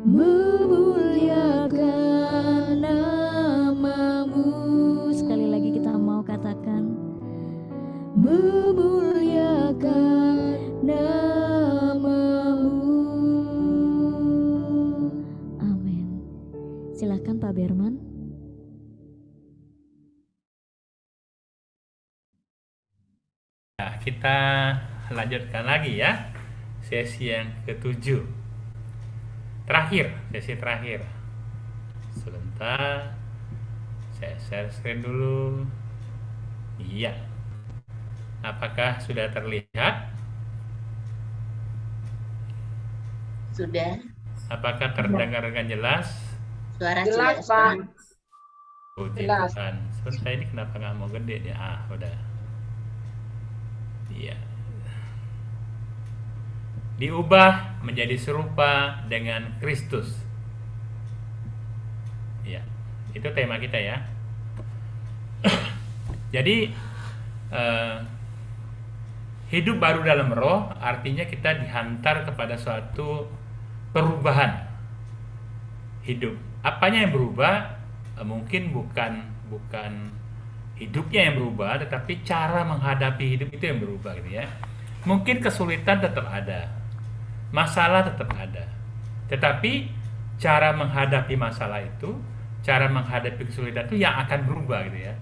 memuliakan namamu. Sekali lagi kita mau katakan, memuliakan namamu. Amin. Silakan Pak Berman. Nah, kita lanjutkan lagi ya, sesi yang ke-7. Sesi terakhir. Sebentar, saya share screen dulu. Iya. Apakah sudah terlihat? Sudah. Apakah terdengar dengan jelas? Suara Jelas, sudah. Pak. Puji Jelas. Tuhan. Sebentar, ini kenapa nggak mau gede nih? Udah. Iya. Diubah menjadi serupa dengan Kristus. Ya, itu tema kita ya. Jadi hidup baru dalam roh artinya kita dihantar kepada suatu perubahan hidup. Apanya yang berubah? Mungkin bukan hidupnya yang berubah, tetapi cara menghadapi hidup itu yang berubah gitu ya. Mungkin kesulitan tetap ada, masalah tetap ada, tetapi cara menghadapi masalah itu, cara menghadapi kesulitan itu yang akan berubah gitu ya.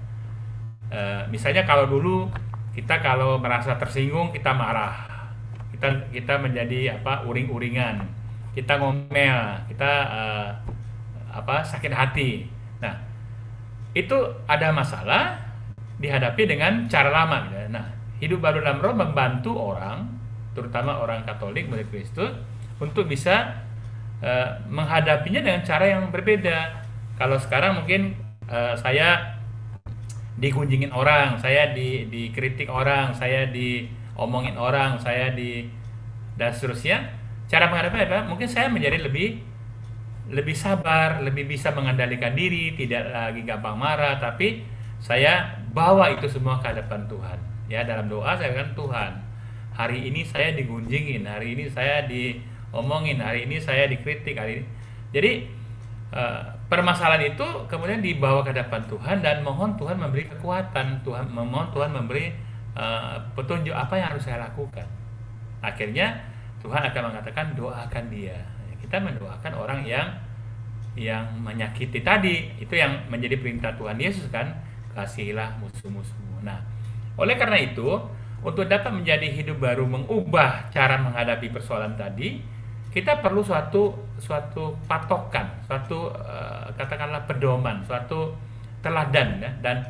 Misalnya kalau dulu kita kalau merasa tersinggung kita marah, kita menjadi uring-uringan, kita ngomel, kita sakit hati. Nah, itu ada masalah dihadapi dengan cara lama gitu. Nah, hidup baru dalam roh membantu orang, terutama orang Katolik murid Kristus, untuk bisa menghadapinya dengan cara yang berbeda. Kalau sekarang mungkin saya digunjingin orang, saya dikritik orang, saya diomongin orang, dan seterusnya. Cara menghadapi apa? Mungkin saya menjadi lebih sabar, lebih bisa mengendalikan diri, tidak lagi gampang marah, tapi saya bawa itu semua ke hadapan Tuhan. Ya, dalam doa saya katakan, Tuhan, hari ini saya digunjingin, hari ini saya diomongin, hari ini saya dikritik, hari ini. Jadi permasalahan itu kemudian dibawa ke hadapan Tuhan dan mohon Tuhan memberi kekuatan, mohon Tuhan memberi petunjuk apa yang harus saya lakukan. Akhirnya Tuhan akan mengatakan doakan dia. Kita mendoakan orang yang menyakiti tadi, itu yang menjadi perintah Tuhan Yesus kan, kasihilah musuh-musuhmu. Nah, oleh karena itu untuk dapat menjadi hidup baru, mengubah cara menghadapi persoalan tadi, kita perlu suatu patokan, katakanlah pedoman, suatu teladan ya. Dan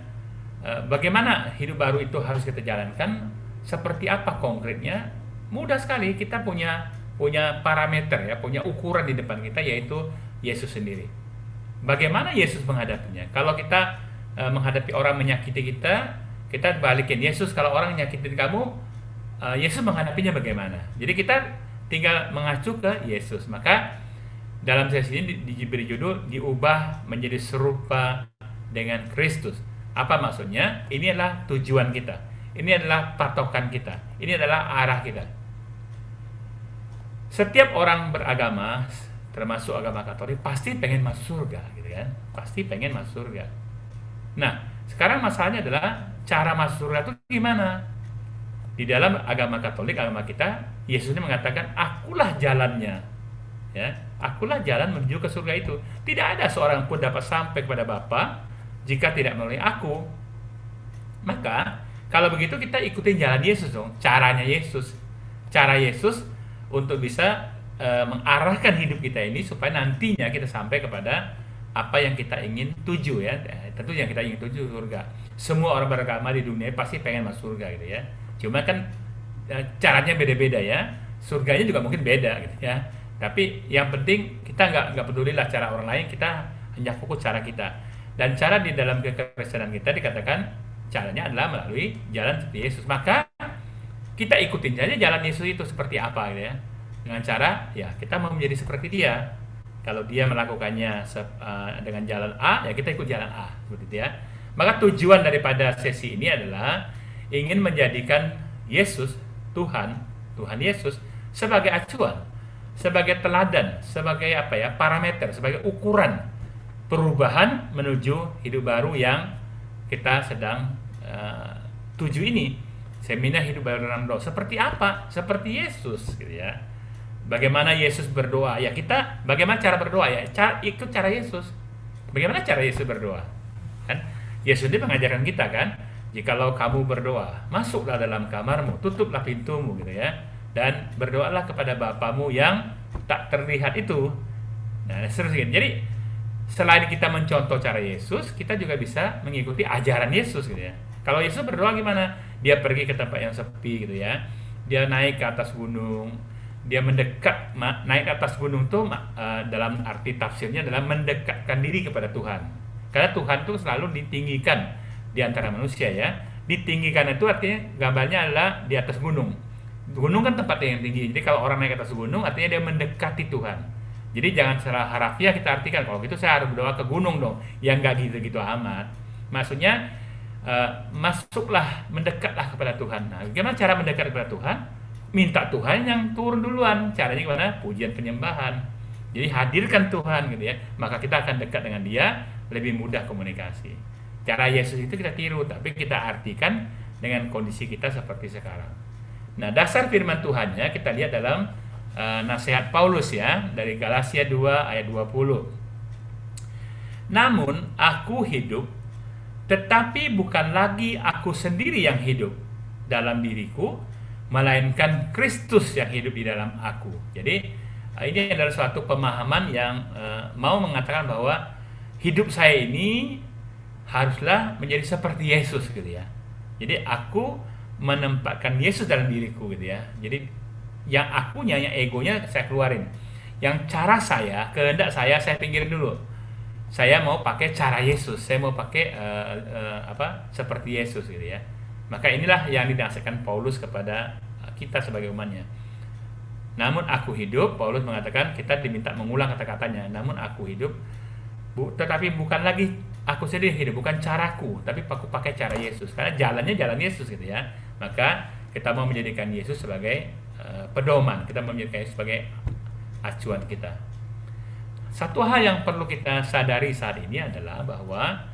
bagaimana hidup baru itu harus kita jalankan, seperti apa konkretnya? Mudah sekali, kita punya parameter ya, punya ukuran di depan kita, yaitu Yesus sendiri. Bagaimana Yesus menghadapinya? Kalau kita menghadapi orang menyakiti kita balikin Yesus. Kalau orang nyakitin kamu, Yesus menghadapinya bagaimana? Jadi kita tinggal mengacu ke Yesus. Maka dalam sesi ini diberi judul diubah menjadi serupa dengan Kristus. Apa maksudnya? Ini adalah tujuan kita. Ini adalah patokan kita. Ini adalah arah kita. Setiap orang beragama, termasuk agama Katolik, pasti pengen masuk surga gitu kan. Pasti pengen masuk surga. Nah, sekarang masalahnya adalah cara masuk surga itu gimana? Di dalam agama Katolik, agama kita, Yesus ini mengatakan, akulah jalannya. Ya, akulah jalan menuju ke surga itu. Tidak ada seorang pun dapat sampai kepada Bapa jika tidak melalui aku. Maka, kalau begitu kita ikutin jalan Yesus dong, caranya Yesus. Cara Yesus untuk bisa mengarahkan hidup kita ini supaya nantinya kita sampai kepada apa yang kita ingin tuju ya. Tentu yang kita ingin tuju surga. Semua orang beragama di dunia pasti pengen masuk surga gitu ya. Cuma kan caranya beda-beda ya. Surganya juga mungkin beda gitu ya. Tapi yang penting kita nggak pedulilah cara orang lain, kita hanya fokus cara kita. Dan cara di dalam kekristenan kita dikatakan caranya adalah melalui jalan seperti Yesus. Maka kita ikutin saja jalan Yesus itu seperti apa gitu ya. Dengan cara ya kita mau menjadi seperti dia. Kalau dia melakukannya dengan jalan A, ya kita ikut jalan A seperti itu ya. Maka tujuan daripada sesi ini adalah ingin menjadikan Yesus, Tuhan Yesus sebagai acuan, sebagai teladan, sebagai apa ya, parameter, sebagai ukuran perubahan menuju hidup baru yang kita sedang tuju ini. Seminar hidup baru dalam roh. Seperti apa? Seperti Yesus gitu ya. Bagaimana Yesus berdoa? Ya kita bagaimana cara berdoa ya? Ikut cara Yesus. Bagaimana cara Yesus berdoa? Kan Yesus dia mengajarkan kita kan, jikalau kamu berdoa, masuklah dalam kamarmu, tutuplah pintumu gitu ya, dan berdoalah kepada Bapamu yang tak terlihat itu. Nah, seterusnya. Jadi selain kita mencontoh cara Yesus, kita juga bisa mengikuti ajaran Yesus gitu ya. Kalau Yesus berdoa gimana? Dia pergi ke tempat yang sepi gitu ya. Dia naik ke atas gunung. Dia mendekat, naik ke atas gunung tuh dalam arti tafsirnya adalah mendekatkan diri kepada Tuhan. Karena Tuhan tuh selalu ditinggikan di antara manusia ya. Ditinggikan itu artinya gambarnya adalah di atas gunung. Gunung kan tempatnya yang tinggi. Jadi kalau orang naik ke atas gunung artinya dia mendekati Tuhan. Jadi jangan salah harafiah kita artikan kalau gitu saya harus berdoa ke gunung dong. Yang nggak gitu-gitu amat. Maksudnya masuklah, mendekatlah kepada Tuhan. Nah, bagaimana cara mendekat kepada Tuhan? Minta Tuhan yang turun duluan. Caranya gimana? Pujian penyembahan. Jadi hadirkan Tuhan gitu ya. Maka kita akan dekat dengan Dia, lebih mudah komunikasi. Cara Yesus itu kita tiru, tapi kita artikan dengan kondisi kita seperti sekarang. Nah, dasar firman Tuhannya kita lihat dalam nasihat Paulus ya, dari Galatia 2 ayat 20. Namun aku hidup, tetapi bukan lagi aku sendiri yang hidup dalam diriku, melainkan Kristus yang hidup di dalam aku. Jadi ini adalah suatu pemahaman yang mau mengatakan bahwa hidup saya ini haruslah menjadi seperti Yesus gitu ya. Jadi aku menempatkan Yesus dalam diriku gitu ya. Jadi yang akunya, yang egonya saya keluarin. Yang cara saya, kehendak saya pinggirin dulu. Saya mau pakai cara Yesus, saya mau pakai seperti Yesus gitu ya. Maka inilah yang dinasihatkan Paulus kepada kita sebagai umatnya. Namun aku hidup, Paulus mengatakan kita diminta mengulang kata-katanya. Namun aku hidup, tetapi bukan lagi aku sendiri hidup, bukan caraku, tapi aku pakai cara Yesus. Karena jalannya jalan Yesus gitu ya. Maka kita mau menjadikan Yesus sebagai pedoman, kita mau menjadikan Yesus sebagai acuan kita. Satu hal yang perlu kita sadari saat ini adalah bahwa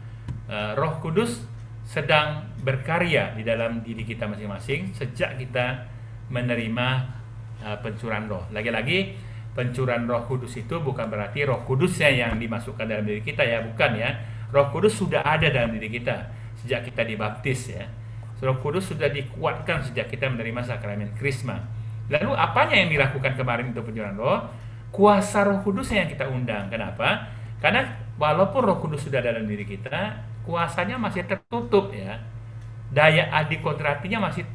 Roh Kudus sedang berkarya di dalam diri kita masing-masing sejak kita menerima pencurahan roh. Lagi-lagi pencurahan Roh Kudus itu bukan berarti Roh Kudusnya yang dimasukkan dalam diri kita ya, bukan ya. Roh Kudus sudah ada dalam diri kita sejak kita dibaptis ya. Roh Kudus sudah dikuatkan sejak kita menerima sakramen Krisma. Lalu apanya yang dilakukan kemarin untuk pencurahan roh? Kuasa Roh Kudusnya yang kita undang. Kenapa? Karena walaupun Roh Kudus sudah dalam diri kita, kuasanya masih tertutup ya. Daya adikodratinya masih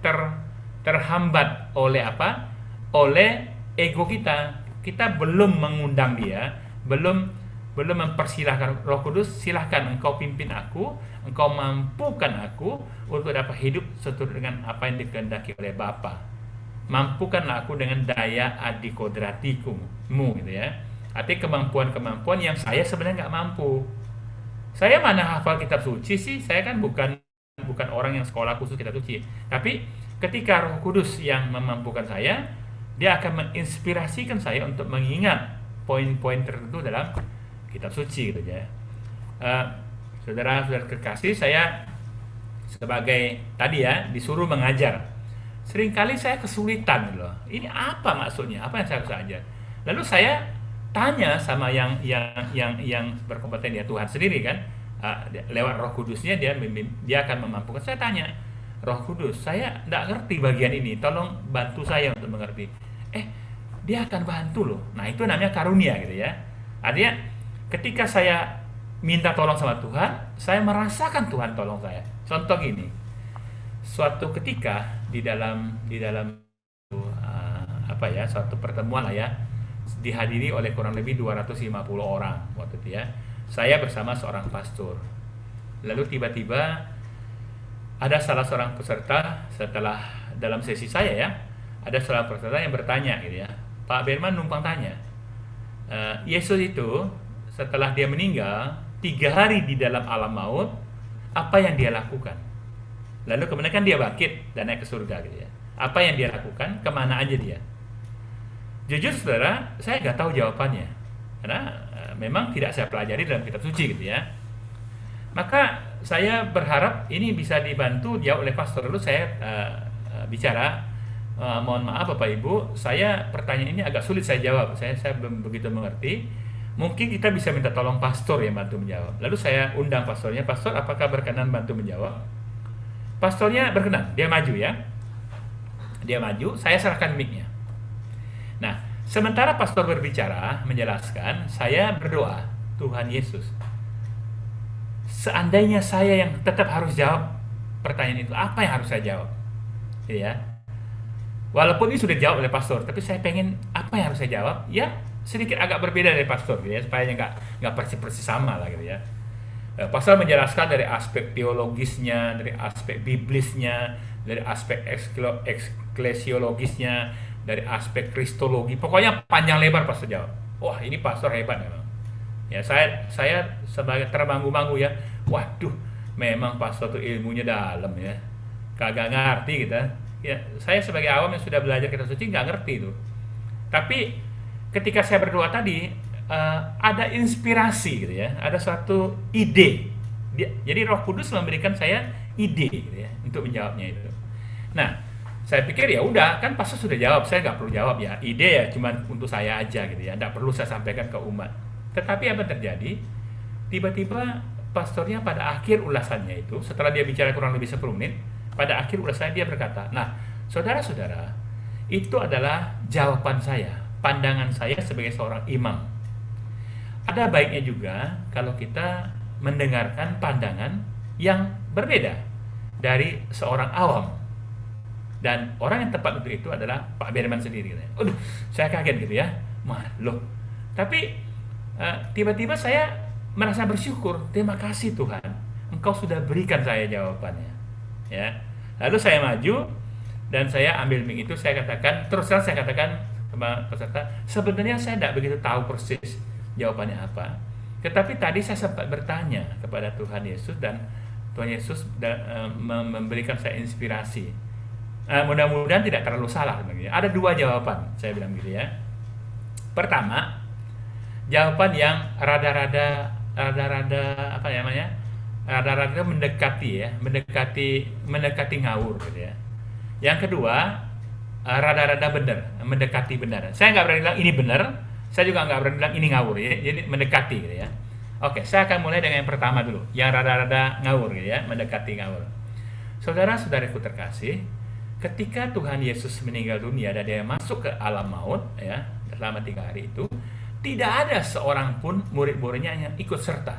terhambat oleh apa? Oleh ego kita. Kita belum mengundang dia, belum mempersilahkan Roh Kudus, silahkan engkau pimpin aku, engkau mampukan aku untuk dapat hidup seturut dengan apa yang dikehendaki oleh Bapa. Mampukanlah aku dengan daya adikodratiku gitu ya. Artinya kemampuan-kemampuan yang saya sebenarnya nggak mampu. Saya mana hafal kitab suci sih? Saya kan bukan orang yang sekolah khusus kitab suci. Tapi ketika Roh Kudus yang memampukan saya, dia akan menginspirasikan saya untuk mengingat poin-poin tertentu dalam kitab suci gitu ya. Saudara-saudara kekasih, saya sebagai tadi ya disuruh mengajar. Seringkali saya kesulitan loh. Ini apa maksudnya? Apa yang saya harus ajar? Lalu saya tanya sama yang berkompeten ya, Tuhan sendiri kan. Lewat Roh Kudusnya dia akan memampukan. Saya tanya, Roh Kudus, saya tidak ngerti bagian ini. Tolong bantu saya untuk mengerti. Dia akan bantu loh. Nah, itu namanya karunia gitu ya. Artinya ketika saya minta tolong sama Tuhan, saya merasakan Tuhan tolong saya. Contoh gini. Suatu ketika di dalam suatu pertemuan lah ya, dihadiri oleh kurang lebih 250 orang waktu itu ya. Saya bersama seorang pastor. Lalu tiba-tiba ada salah seorang peserta setelah dalam sesi saya ya, ada seorang peserta yang bertanya gitu ya, Pak Berman numpang tanya, Yesus itu setelah dia meninggal 3 hari di dalam alam maut, apa yang dia lakukan? Lalu kemudian kan dia bangkit dan naik ke surga gitu ya. Apa yang dia lakukan? Kemana aja dia? Jujur saudara, saya nggak tahu jawabannya. Karena memang tidak saya pelajari dalam kitab suci gitu ya. Maka saya berharap ini bisa dibantu jawab oleh pastor. Dulu saya bicara, mohon maaf Bapak Ibu, pertanyaan ini agak sulit saya jawab. Saya belum begitu mengerti. Mungkin kita bisa minta tolong pastor yang bantu menjawab. Lalu saya undang pastornya, pastor apakah berkenan bantu menjawab? Pastornya berkenan, dia maju ya. Dia maju, saya serahkan mic-nya. Nah, sementara pastor berbicara, menjelaskan, saya berdoa, Tuhan Yesus, seandainya saya yang tetap harus jawab pertanyaan itu, apa yang harus saya jawab? Gitu ya. Walaupun ini sudah dijawab oleh pastor, tapi saya pengen apa yang harus saya jawab? Ya, sedikit agak berbeda dari pastor, gitu ya, supaya nggak persis sama lah, gitu ya. Pastor menjelaskan dari aspek teologisnya, dari aspek biblisnya, dari aspek eklesiologisnya, dari aspek kristologi, pokoknya panjang lebar pastor jawab. Wah, ini pastor hebat memang. Ya, saya sebagai terbanggu-banggu ya. Waduh, memang pastor tuh ilmunya dalam ya. Kagak ngerti kita. Ya, saya sebagai awam yang sudah belajar kitab suci nggak ngerti itu. Tapi ketika saya berdoa tadi, ada inspirasi gitu ya, ada suatu ide. Jadi Roh Kudus memberikan saya ide gitu ya untuk menjawabnya itu. Nah, saya pikir ya udah, kan pastor sudah jawab, saya nggak perlu jawab ya. Ide ya cuma untuk saya aja gitu ya, nggak perlu saya sampaikan ke umat. Tetapi apa terjadi? Tiba-tiba pastornya pada akhir ulasannya itu, setelah dia bicara kurang lebih 10 menit, pada akhir ulasannya dia berkata, nah saudara-saudara, itu adalah jawaban saya, pandangan saya sebagai seorang imam. Ada baiknya juga kalau kita mendengarkan pandangan yang berbeda dari seorang awam. Dan orang yang tepat untuk itu adalah Pak Berman sendiri. Aduh, saya kaget gitu ya. Loh. Tapi tiba-tiba saya merasa bersyukur. Terima kasih Tuhan, Engkau sudah berikan saya jawabannya. Ya. Lalu saya maju dan saya ambil mic itu, saya katakan, terus terang saya katakan sama peserta, sebenarnya saya tidak begitu tahu persis jawabannya apa. Tetapi tadi saya sempat bertanya kepada Tuhan Yesus dan Tuhan Yesus memberikan saya inspirasi. Mudah-mudahan tidak terlalu salah begini. Ada 2 jawaban, saya bilang gitu ya. Pertama, jawaban yang rada-rada apa namanya? Rada-rada mendekati ngawur gitu ya. Yang kedua, rada-rada benar, mendekati benar. Saya nggak berani bilang ini benar, saya juga nggak berani bilang ini ngawur ya. Jadi mendekati gitu ya. Oke, saya akan mulai dengan yang pertama dulu, yang rada-rada ngawur gitu ya, mendekati ngawur. Saudara-saudariku terkasih, ketika Tuhan Yesus meninggal dunia dan dia masuk ke alam maut ya, selama 3 hari itu, tidak ada seorang pun murid-muridnya yang ikut serta.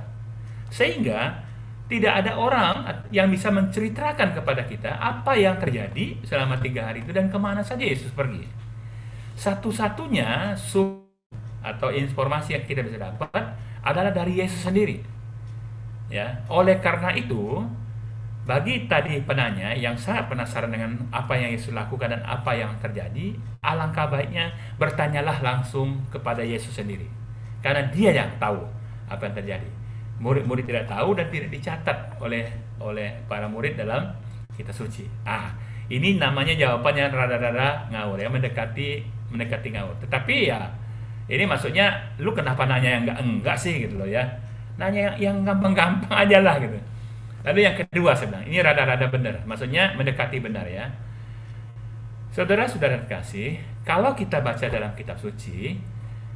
Sehingga tidak ada orang yang bisa menceritakan kepada kita apa yang terjadi selama 3 hari itu dan kemana saja Yesus pergi. Satu-satunya atau informasi yang kita bisa dapat adalah dari Yesus sendiri. Ya, oleh karena itu, bagi tadi penanya yang sangat penasaran dengan apa yang Yesus lakukan dan apa yang terjadi, alangkah baiknya bertanyalah langsung kepada Yesus sendiri. Karena dia yang tahu apa yang terjadi. Murid-murid tidak tahu dan tidak dicatat oleh para murid dalam kitab suci. Ini namanya jawabannya rada-rada ngawur ya, mendekati ngawur. Tetapi ya, ini maksudnya lu kenapa nanya yang enggak sih gitu loh ya. Nanya yang gampang-gampang aja lah gitu. Lalu yang kedua saya bilang, ini rada-rada benar, maksudnya mendekati benar ya. Saudara-saudara terkasih, kalau kita baca dalam kitab suci,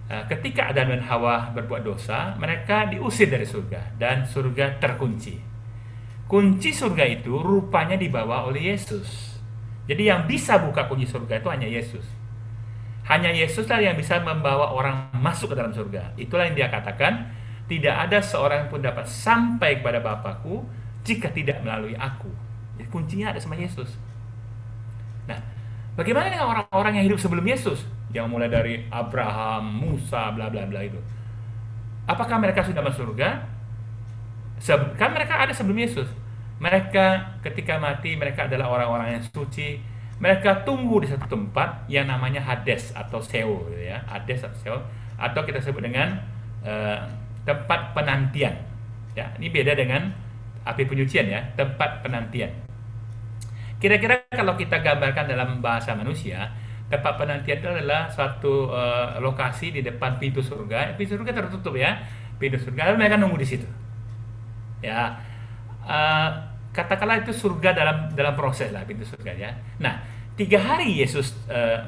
ketika Adam dan Hawa berbuat dosa, mereka diusir dari surga dan surga terkunci. Kunci surga itu rupanya dibawa oleh Yesus. Jadi yang bisa buka kunci surga itu hanya Yesus. Hanya Yesuslah yang bisa membawa orang masuk ke dalam surga. Itulah yang dia katakan, tidak ada seorang pun dapat sampai kepada Bapakku jika tidak melalui aku. Jadi kuncinya ada sama Yesus. Nah, bagaimana dengan orang-orang yang hidup sebelum Yesus? Yang mulai dari Abraham, Musa, bla bla bla itu. Apakah mereka sudah masuk surga? Kan mereka ada sebelum Yesus. Mereka ketika mati, mereka adalah orang-orang yang suci. Mereka tunggu di satu tempat yang namanya Hades atau Sheol gitu ya. Hades atau Sheol, atau kita sebut dengan tempat penantian. Ya, ini beda dengan api penyucian ya, tempat penantian. Kira-kira kalau kita gambarkan dalam bahasa manusia, Tempat penantian itu adalah suatu lokasi di depan pintu surga. Pintu surga tertutup ya, pintu surga. Lalu mereka nunggu di situ. Ya, katakanlah itu surga dalam proses lah, pintu surga ya. Nah, 3 hari Yesus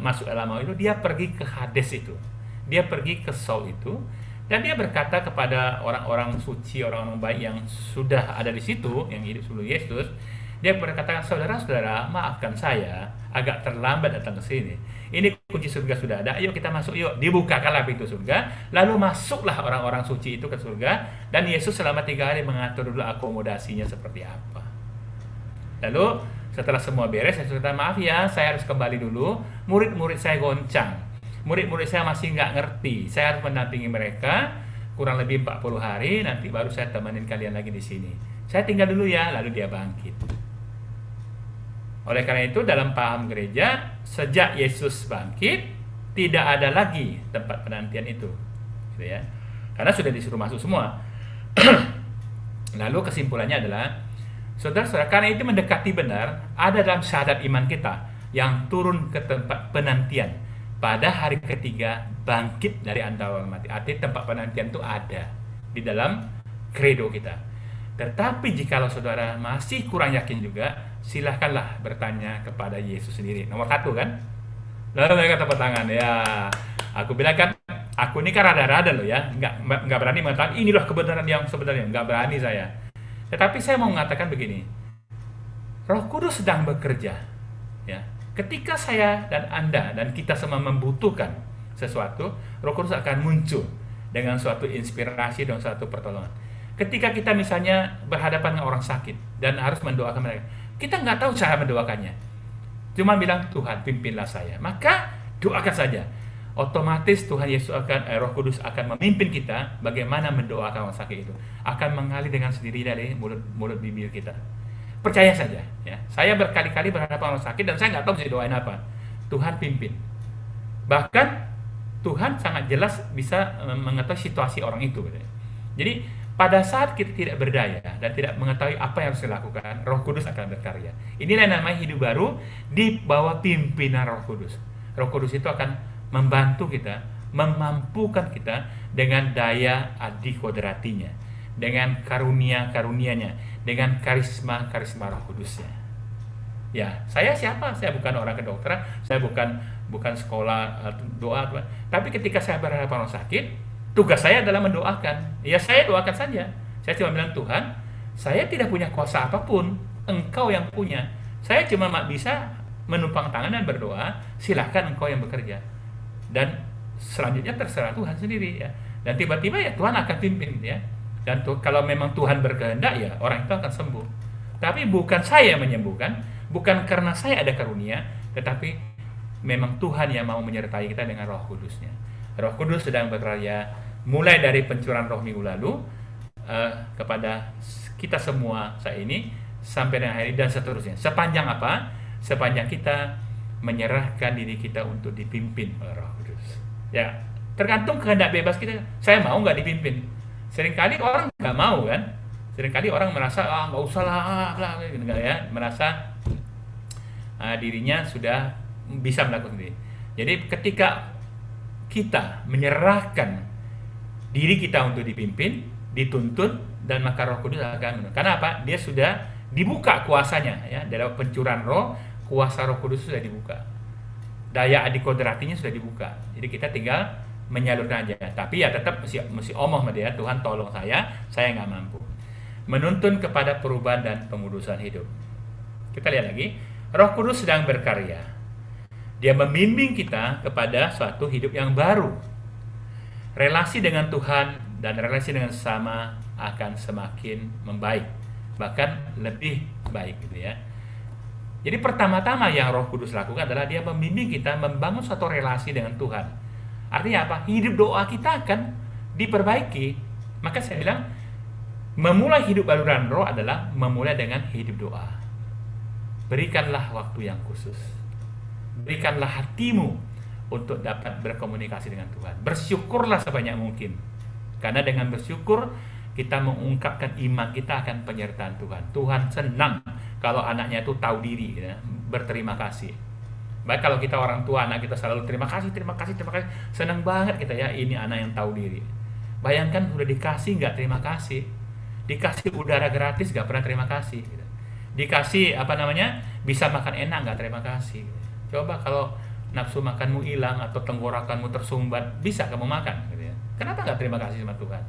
masuk dalam mau itu, dia pergi ke Hades itu, dia pergi ke Saul itu, dan dia berkata kepada orang-orang suci, orang-orang baik yang sudah ada di situ, yang hidup sebelum Yesus. Dia berkata, saudara-saudara, maafkan saya agak terlambat datang ke sini. Ini kunci surga sudah ada, ayo kita masuk yuk. Dibukakanlah pintu surga, lalu masuklah orang-orang suci itu ke surga, dan Yesus selama 3 hari mengatur dulu akomodasinya seperti apa. Lalu setelah semua beres, Yesus kata, maaf ya, saya harus kembali dulu, murid-murid saya goncang, murid-murid saya masih nggak ngerti, saya harus mendampingi mereka kurang lebih 40 hari, nanti baru saya temenin kalian lagi di sini. Saya tinggal dulu ya, lalu dia bangkit. Oleh karena itu dalam paham gereja, sejak Yesus bangkit, tidak ada lagi tempat penantian itu, gitu ya. Karena sudah disuruh masuk semua. Lalu kesimpulannya adalah, saudara-saudara, karena itu mendekati benar, ada dalam syahadat iman kita yang turun ke tempat penantian pada hari ketiga bangkit dari antara orang mati. Artinya tempat penantian itu ada di dalam kredo kita. Tetapi jikalau saudara masih kurang yakin juga, silahkanlah bertanya kepada Yesus sendiri. Nomor 1 kan? Lalu mereka tepuk tangan. Ya, aku bilang kan, aku ini kan rada-rada loh ya, nggak berani mengatakan inilah kebenaran yang sebenarnya, nggak berani saya. Tetapi saya mau mengatakan begini, Roh Kudus sedang bekerja. Ya, ketika saya dan Anda dan kita semua membutuhkan sesuatu, Roh Kudus akan muncul dengan suatu inspirasi dan suatu pertolongan. Ketika kita misalnya berhadapan dengan orang sakit dan harus mendoakan mereka, kita nggak tahu cara mendoakannya. Cuma bilang, Tuhan pimpinlah saya. Maka doakan saja. Otomatis Tuhan Yesus Roh Kudus akan memimpin kita bagaimana mendoakan orang sakit itu. Akan mengalir dengan sendiri dari mulut bibir kita. Percaya saja. Ya. Saya berkali-kali berhadapan orang sakit dan saya nggak tahu mesti doain apa. Tuhan pimpin. Bahkan Tuhan sangat jelas bisa mengetahui situasi orang itu. Jadi pada saat kita tidak berdaya dan tidak mengetahui apa yang harus dilakukan, Roh Kudus akan berkarya. Inilah yang namanya hidup baru di bawah pimpinan Roh Kudus. Roh Kudus itu akan membantu kita, memampukan kita dengan daya adikodratinya, dengan karunia-karunianya, dengan karisma-karisma Roh Kudusnya. Ya, saya siapa? Saya bukan orang kedokteran, saya bukan sekolah doa, tapi ketika saya berhadapan orang sakit, tugas saya adalah mendoakan. Ya, saya doakan saja. Saya cuma bilang, Tuhan, saya tidak punya kuasa apapun, Engkau yang punya. Saya cuma bisa menumpang tangan dan berdoa, silahkan Engkau yang bekerja. Dan selanjutnya terserah Tuhan sendiri ya. Dan tiba-tiba ya Tuhan akan pimpin ya. Dan kalau memang Tuhan berkehendak ya orang itu akan sembuh. Tapi bukan saya yang menyembuhkan, bukan karena saya ada karunia, tetapi memang Tuhan yang mau menyertai kita dengan Roh Kudusnya. Roh Kudus sedang bekerja mulai dari pencurahan roh minggu lalu kepada kita semua saat ini sampai dengan hari dan seterusnya. Sepanjang apa? Sepanjang kita menyerahkan diri kita untuk dipimpin oleh Roh Kudus. Ya, tergantung kehendak bebas kita. Saya mau nggak dipimpin? Seringkali orang nggak mau kan? Seringkali orang merasa nggak usah lah, enggak ya, merasa dirinya sudah bisa melakukan sendiri. Jadi ketika kita menyerahkan diri kita untuk dipimpin, dituntun, dan maka Roh Kudus akan menuntun. Karena apa? Dia sudah dibuka kuasanya ya, dalam pencurahan roh, kuasa Roh Kudus sudah dibuka. Daya adikodratinya sudah dibuka. Jadi kita tinggal menyalurkan aja. Tapi ya tetap mesti omong sama dia, Tuhan tolong saya nggak mampu. Menuntun kepada perubahan dan pengudusan hidup. Kita lihat lagi, Roh Kudus sedang berkarya. Dia membimbing kita kepada suatu hidup yang baru. Relasi dengan Tuhan dan relasi dengan sesama akan semakin membaik, bahkan lebih baik gitu ya. Jadi pertama-tama yang Roh Kudus lakukan adalah dia membimbing kita membangun suatu relasi dengan Tuhan. Artinya apa? Hidup doa kita akan diperbaiki. Maka saya bilang, memulai hidup baru dalam roh adalah memulai dengan hidup doa. Berikanlah waktu yang khusus. Berikanlah hatimu untuk dapat berkomunikasi dengan Tuhan. Bersyukurlah sebanyak mungkin. Karena dengan bersyukur, kita mengungkapkan iman kita akan penyertaan Tuhan. Tuhan senang kalau anaknya itu tahu diri, ya, berterima kasih. Baik kalau kita orang tua, anak kita selalu terima kasih, terima kasih, terima kasih. Senang banget kita ya, ini anak yang tahu diri. Bayangkan udah dikasih nggak terima kasih. Dikasih udara gratis nggak pernah terima kasih. Gitu. Dikasih bisa makan enak nggak terima kasih. Coba kalau nafsu makanmu hilang atau tenggorokanmu tersumbat, bisa kamu makan gitu ya. Kenapa nggak terima kasih sama Tuhan?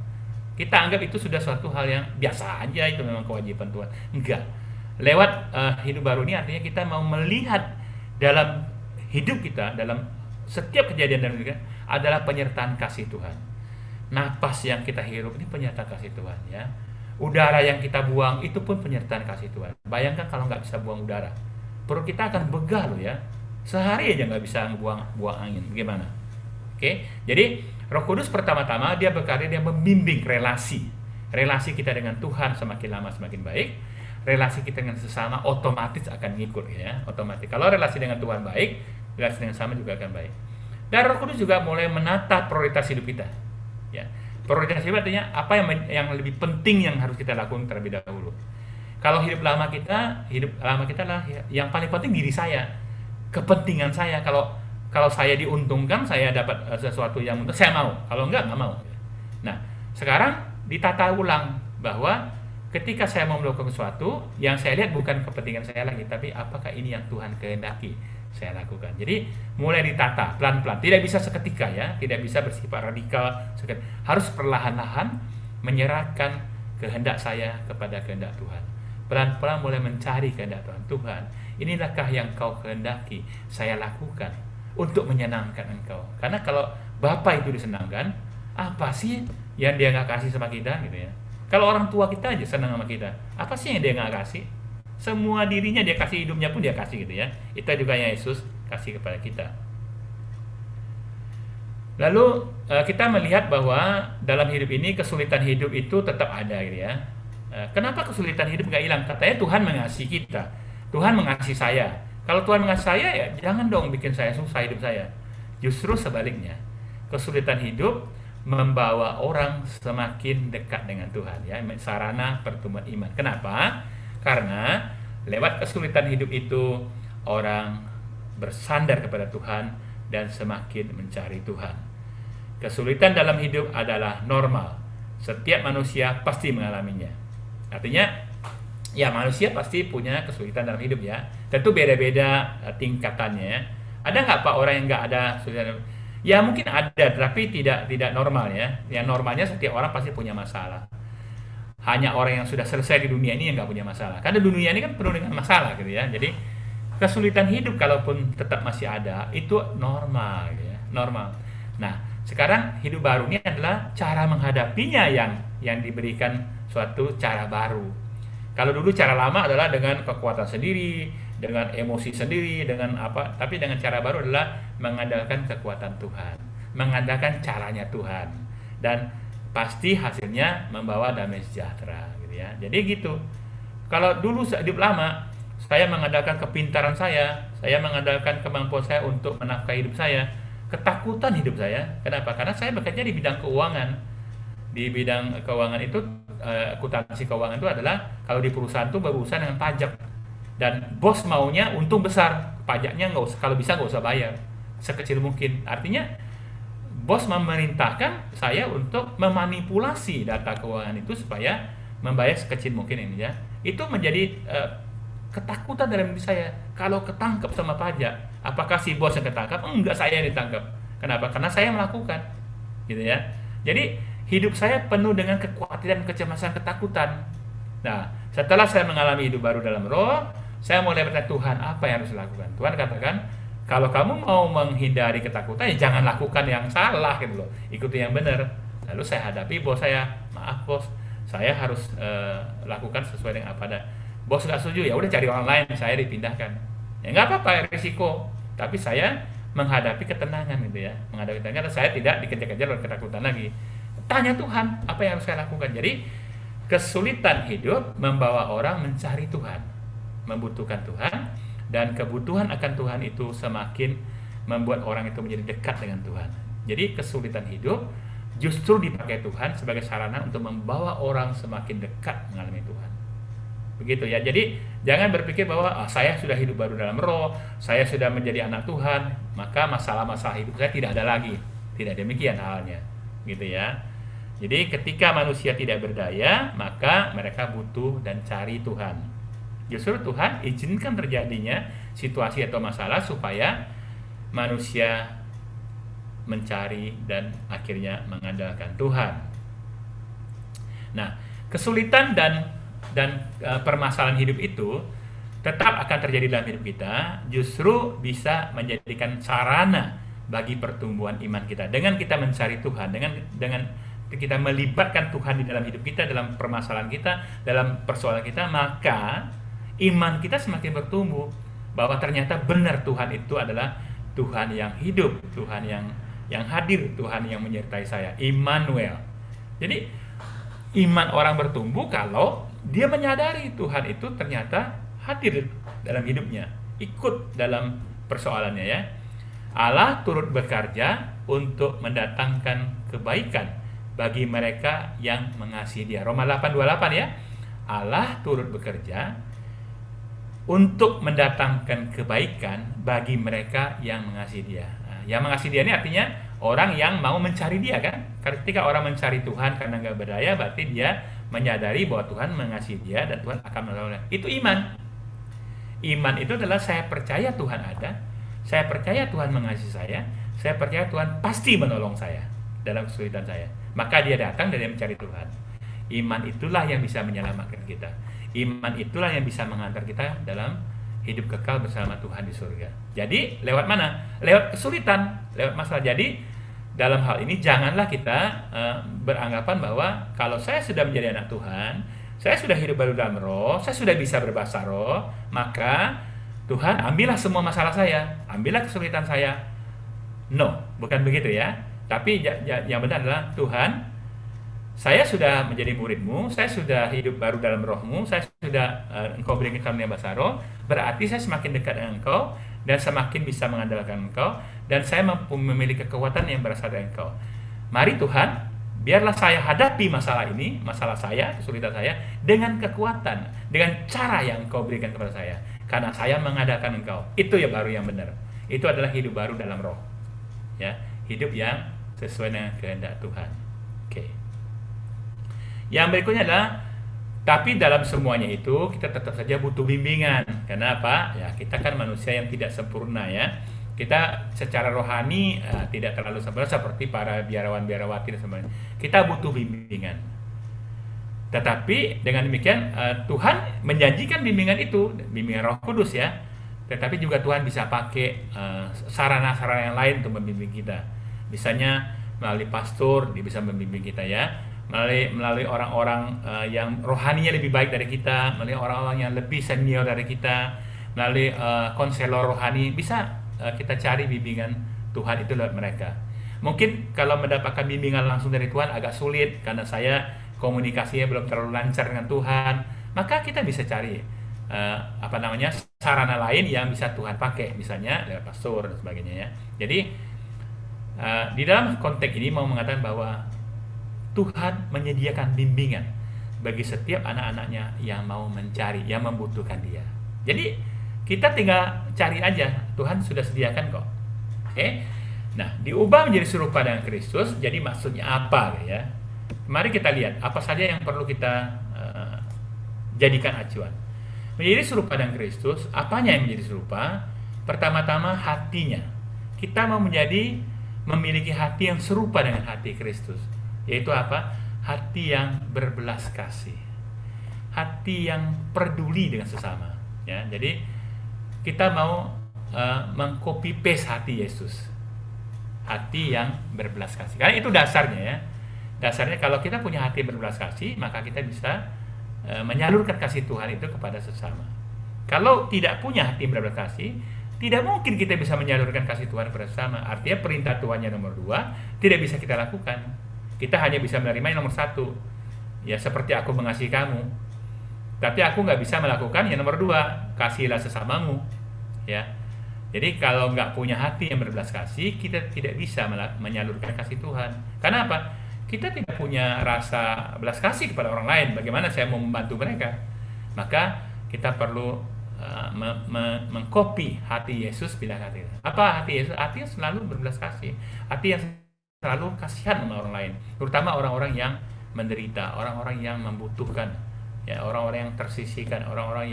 Kita anggap itu sudah suatu hal yang biasa aja, itu memang kewajiban Tuhan. Enggak. Lewat hidup baru ini artinya kita mau melihat dalam hidup kita, dalam setiap kejadian dalam hidup kita adalah penyertaan kasih Tuhan. Napas yang kita hirup ini penyertaan kasih Tuhan ya. Udara yang kita buang itu pun penyertaan kasih Tuhan. Bayangkan kalau nggak bisa buang udara, perut kita akan begah loh ya. Sehari aja nggak bisa buang angin. Bagaimana? Oke, jadi Roh Kudus pertama-tama dia berkarya, dia membimbing relasi kita dengan Tuhan semakin lama semakin baik. Relasi kita dengan sesama otomatis akan ngikut ya, otomatis. Kalau relasi dengan Tuhan baik, relasi dengan sesama juga akan baik. Dan Roh Kudus juga mulai menata prioritas hidup kita. Ya, prioritas hidup artinya apa yang lebih penting yang harus kita lakukan terlebih dahulu. Kalau hidup lama kita adalah yang paling penting diri saya, kepentingan saya. Kalau saya diuntungkan, saya dapat sesuatu yang untuk saya mau. Kalau enggak mau. Nah, sekarang ditata ulang bahwa ketika saya mau melakukan sesuatu, yang saya lihat bukan kepentingan saya lagi, tapi apakah ini yang Tuhan kehendaki saya lakukan. Jadi mulai ditata pelan-pelan. Tidak bisa seketika ya, tidak bisa bersifat radikal. Harus perlahan-lahan menyerahkan kehendak saya kepada kehendak Tuhan. Pelan-pelan mulai mencari kehendak Tuhan. Tuhan, inilahkah yang Kau kehendaki saya lakukan untuk menyenangkan Engkau. Karena kalau Bapa itu disenangkan, apa sih yang Dia nggak kasih sama kita gitu ya. Kalau orang tua kita aja senang sama kita, apa sih yang Dia nggak kasih? Semua dirinya Dia kasih, hidupnya pun Dia kasih gitu ya. Itu juga yang Yesus kasih kepada kita. Lalu kita melihat bahwa dalam hidup ini kesulitan hidup itu tetap ada gitu ya. Kenapa kesulitan hidup nggak hilang? Katanya Tuhan mengasihi kita, Tuhan mengasihi saya. Kalau Tuhan mengasihi saya, ya jangan dong bikin saya susah hidup saya. Justru sebaliknya, kesulitan hidup membawa orang semakin dekat dengan Tuhan ya, sarana pertumbuhan iman. Kenapa? Karena lewat kesulitan hidup itu orang bersandar kepada Tuhan dan semakin mencari Tuhan. Kesulitan dalam hidup adalah normal. Setiap manusia pasti mengalaminya. Artinya ya manusia pasti punya kesulitan dalam hidup ya. Tentu beda-beda tingkatannya ya. Ada nggak Pak orang yang nggak ada kesulitan? Ya mungkin ada, tapi tidak normal ya. Yang normalnya setiap orang pasti punya masalah. Hanya orang yang sudah selesai di dunia ini yang nggak punya masalah. Karena dunia ini kan penuh dengan masalah gitu ya. Jadi kesulitan hidup kalaupun tetap masih ada itu normal gitu ya. Normal. Nah sekarang hidup baru ini adalah cara menghadapinya yang diberikan suatu cara baru. Kalau dulu cara lama adalah dengan kekuatan sendiri, dengan emosi sendiri, dengan apa? Tapi dengan cara baru adalah mengandalkan kekuatan Tuhan, mengandalkan caranya Tuhan, dan pasti hasilnya membawa damai sejahtera, gitu ya. Jadi gitu. Kalau dulu hidup lama, saya mengandalkan kepintaran saya mengandalkan kemampuan saya untuk menafkahi hidup saya, ketakutan hidup saya. Kenapa? Karena saya bekerja di bidang keuangan. Di bidang keuangan itu akuntansi keuangan itu adalah kalau di perusahaan itu berurusan dengan pajak dan bos maunya untung besar, pajaknya nggak usah, kalau bisa nggak usah bayar sekecil mungkin. Artinya bos memerintahkan saya untuk memanipulasi data keuangan itu supaya membayar sekecil mungkin ini ya. Itu menjadi ketakutan dalam diri saya. Kalau ketangkep sama pajak, apakah si bos yang ketangkap? Enggak, saya yang ditangkap. Kenapa? Karena saya melakukan, gitu ya. Jadi hidup saya penuh dengan kekhawatiran, kecemasan, ketakutan. Nah, setelah saya mengalami hidup baru dalam Roh, saya mulai bertanya, Tuhan, apa yang harus dilakukan? Tuhan katakan, kalau kamu mau menghindari ketakutan, ya jangan lakukan yang salah gitu loh. Ikuti yang benar. Lalu saya hadapi bos saya, maaf bos, saya harus lakukan sesuai dengan apa ada. Bos nggak setuju, ya udah cari orang lain, saya dipindahkan. Ya nggak apa-apa, risiko. Tapi saya menghadapi ketenangan gitu ya, menghadapi ketenangan, saya tidak dikejar-kejar oleh ketakutan lagi. Tanya Tuhan, apa yang harus saya lakukan? Jadi kesulitan hidup membawa orang mencari Tuhan, membutuhkan Tuhan, dan kebutuhan akan Tuhan itu semakin membuat orang itu menjadi dekat dengan Tuhan. Jadi kesulitan hidup justru dipakai Tuhan sebagai sarana untuk membawa orang semakin dekat mengalami Tuhan. Begitu ya. Jadi jangan berpikir bahwa saya sudah hidup baru dalam roh, saya sudah menjadi anak Tuhan, maka masalah-masalah hidup saya tidak ada lagi. Tidak demikian halnya. Gitu ya. Jadi ketika manusia tidak berdaya, maka mereka butuh dan cari Tuhan. Justru Tuhan izinkan terjadinya situasi atau masalah supaya manusia mencari dan akhirnya mengandalkan Tuhan. Nah, kesulitan dan permasalahan hidup itu tetap akan terjadi dalam hidup kita, justru bisa menjadikan sarana bagi pertumbuhan iman kita. Dengan kita mencari Tuhan, dengan kita melibatkan Tuhan di dalam hidup kita, dalam permasalahan kita, dalam persoalan kita, maka iman kita semakin bertumbuh bahwa ternyata benar Tuhan itu adalah Tuhan yang hidup, Tuhan yang hadir, Tuhan yang menyertai saya, Immanuel. Jadi iman orang bertumbuh kalau dia menyadari Tuhan itu ternyata hadir dalam hidupnya, ikut dalam persoalannya ya. Allah turut bekerja untuk mendatangkan kebaikan bagi mereka yang mengasihi Dia. Roma 8:28 ya. Allah turut bekerja untuk mendatangkan kebaikan bagi mereka yang mengasihi Dia. Nah, yang mengasihi Dia ini artinya orang yang mau mencari Dia kan. Ketika orang mencari Tuhan karena nggak berdaya, berarti dia menyadari bahwa Tuhan mengasihi dia dan Tuhan akan menolongnya. Itu iman. Iman itu adalah saya percaya Tuhan ada, saya percaya Tuhan mengasihi saya percaya Tuhan pasti menolong saya dalam kesulitan saya. Maka dia datang dan dia mencari Tuhan. Iman itulah yang bisa menyelamatkan kita. Iman itulah yang bisa mengantar kita dalam hidup kekal bersama Tuhan di surga. Jadi lewat mana? Lewat kesulitan, lewat masalah. Jadi dalam hal ini janganlah kita beranggapan bahwa kalau saya sudah menjadi anak Tuhan, saya sudah hidup baru dalam roh, saya sudah bisa berbahasa roh, maka Tuhan ambillah semua masalah saya, ambillah kesulitan saya. No, bukan begitu ya. Tapi yang benar adalah Tuhan, saya sudah menjadi murid-Mu, saya sudah hidup baru dalam roh-Mu, saya sudah Engkau berikan karunia bahasa roh, berarti saya semakin dekat dengan Engkau dan semakin bisa mengandalkan Engkau, dan saya memiliki kekuatan yang berasal dari Engkau. Mari Tuhan, biarlah saya hadapi masalah ini, masalah saya, kesulitan saya, dengan kekuatan, dengan cara yang Engkau berikan kepada saya, karena saya mengandalkan Engkau. Itu ya baru yang benar. Itu adalah hidup baru dalam roh. Ya, hidup yang sesuai dengan kehendak Tuhan. Oke. Yang berikutnya adalah, tapi dalam semuanya itu kita tetap saja butuh bimbingan. Kenapa? Ya, kita kan manusia yang tidak sempurna ya. Kita secara rohani tidak terlalu sempurna seperti para biarawan-biarawati dan sebagainya. Kita butuh bimbingan. Tetapi dengan demikian Tuhan menjanjikan bimbingan itu, bimbingan Roh Kudus ya. Tetapi juga Tuhan bisa pakai sarana-sarana yang lain untuk membimbing kita. Misalnya melalui pastor, dia bisa membimbing kita ya. Melalui orang-orang yang rohaninya lebih baik dari kita, melalui orang-orang yang lebih senior dari kita, melalui konselor rohani, bisa kita cari bimbingan Tuhan itu lewat mereka. Mungkin kalau mendapatkan bimbingan langsung dari Tuhan agak sulit karena saya komunikasinya belum terlalu lancar dengan Tuhan, maka kita bisa cari sarana lain yang bisa Tuhan pakai, misalnya lewat pastor dan sebagainya ya. Jadi di dalam konteks ini mau mengatakan bahwa Tuhan menyediakan bimbingan bagi setiap anak-anaknya yang mau mencari, yang membutuhkan Dia. Jadi kita tinggal cari aja, Tuhan sudah sediakan kok. Oke? Nah, diubah menjadi serupa dengan Kristus. Jadi maksudnya apa ya? Mari kita lihat apa saja yang perlu kita jadikan acuan. Menjadi serupa dengan Kristus, apanya yang menjadi serupa? Pertama-tama hatinya. Kita mau memiliki hati yang serupa dengan hati Kristus. Yaitu apa? Hati yang berbelas kasih, hati yang peduli dengan sesama. Ya, jadi kita mau mengcopy paste hati Yesus, hati yang berbelas kasih. Karena itu dasarnya ya. Dasarnya kalau kita punya hati berbelas kasih, maka kita bisa menyalurkan kasih Tuhan itu kepada sesama. Kalau tidak punya hati berbelas kasih, tidak mungkin kita bisa menyalurkan kasih Tuhan kepada sesama. Artinya perintah Tuhan yang nomor 2 tidak bisa kita lakukan. Kita hanya bisa menerima yang nomor 1, ya seperti aku mengasihi kamu. Tapi aku nggak bisa melakukan yang nomor 2, kasihilah sesamamu. Ya, jadi kalau nggak punya hati yang berbelas kasih, kita tidak bisa menyalurkan kasih Tuhan. Karena apa? Kita tidak punya rasa belas kasih kepada orang lain. Bagaimana saya mau membantu mereka? Maka kita perlu mengcopy hati Yesus bila hati. Apa hati Yesus? Hati yang selalu berbelas kasih, hati yang selalu kasihan sama orang lain, terutama orang-orang yang menderita, orang-orang yang membutuhkan, ya, orang-orang yang tersisihkan, orang-orang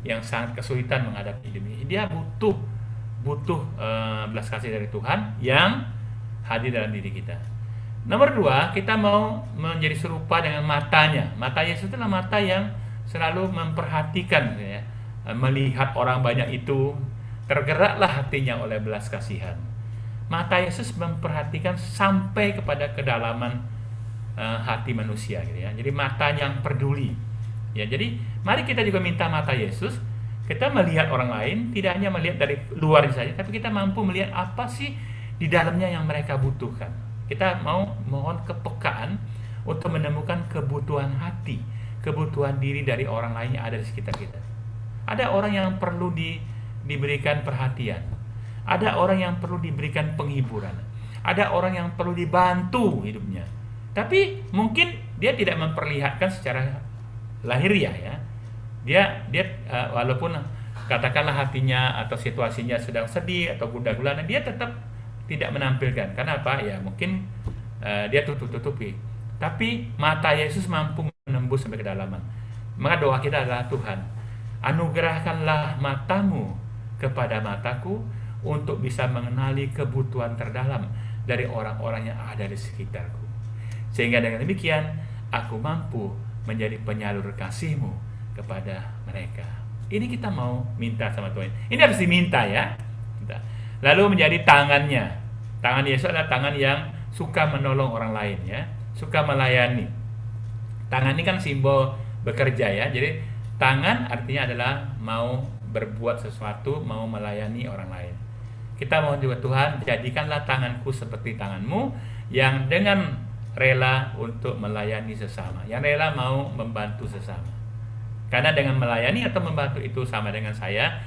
yang sangat kesulitan menghadapi hidup ini. Dia butuh belas kasih dari Tuhan yang hadir dalam diri kita. Nomor 2, kita mau menjadi serupa dengan matanya. Mata Yesus adalah mata yang selalu memperhatikan, ya, melihat orang banyak itu, tergeraklah hatinya oleh belas kasihan. Mata Yesus memperhatikan sampai kepada kedalaman hati manusia, gitu ya. Jadi mata yang peduli. Ya, jadi mari kita juga minta mata Yesus. Kita melihat orang lain, tidak hanya melihat dari luar saja, tapi kita mampu melihat apa sih di dalamnya yang mereka butuhkan. Kita mau mohon kepekaan untuk menemukan kebutuhan hati, kebutuhan diri dari orang lain yang ada di sekitar kita. Ada orang yang perlu diberikan perhatian. Ada orang yang perlu diberikan penghiburan. Ada orang yang perlu dibantu hidupnya. Tapi mungkin dia tidak memperlihatkan secara lahiriah, ya. Dia walaupun katakanlah hatinya atau situasinya sedang sedih atau gundah gulana, dia tetap tidak menampilkan. Karena apa? Ya mungkin dia tutup-tutupi. Tapi mata Yesus mampu menembus sampai kedalaman. Maka doa kita adalah, Tuhan, anugerahkanlah matamu kepada mataku untuk bisa mengenali kebutuhan terdalam dari orang-orang yang ada di sekitarku. Sehingga dengan demikian aku mampu menjadi penyalur kasih-Mu kepada mereka. Ini kita mau minta sama Tuhan. Ini harus diminta, ya. Lalu menjadi tangannya. Tangan Yesus adalah tangan yang suka menolong orang lain, ya, suka melayani. Tangan ini kan simbol bekerja, ya. Jadi tangan artinya adalah mau berbuat sesuatu, mau melayani orang lain. Kita mohon juga, Tuhan, jadikanlah tanganku seperti tangan-Mu yang dengan rela untuk melayani sesama, yang rela mau membantu sesama. Karena dengan melayani atau membantu itu sama dengan saya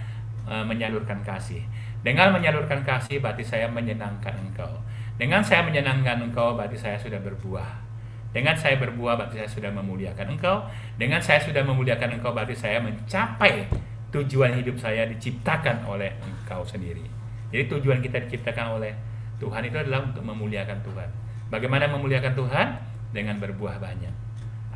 menyalurkan kasih. Dengan menyalurkan kasih berarti saya menyenangkan Engkau. Dengan saya menyenangkan Engkau berarti saya sudah berbuah. Dengan saya berbuah berarti saya sudah memuliakan Engkau. Dengan saya sudah memuliakan Engkau berarti saya mencapai tujuan hidup saya diciptakan oleh Engkau sendiri. Jadi tujuan kita diciptakan oleh Tuhan itu adalah untuk memuliakan Tuhan. Bagaimana memuliakan Tuhan? Dengan berbuah banyak.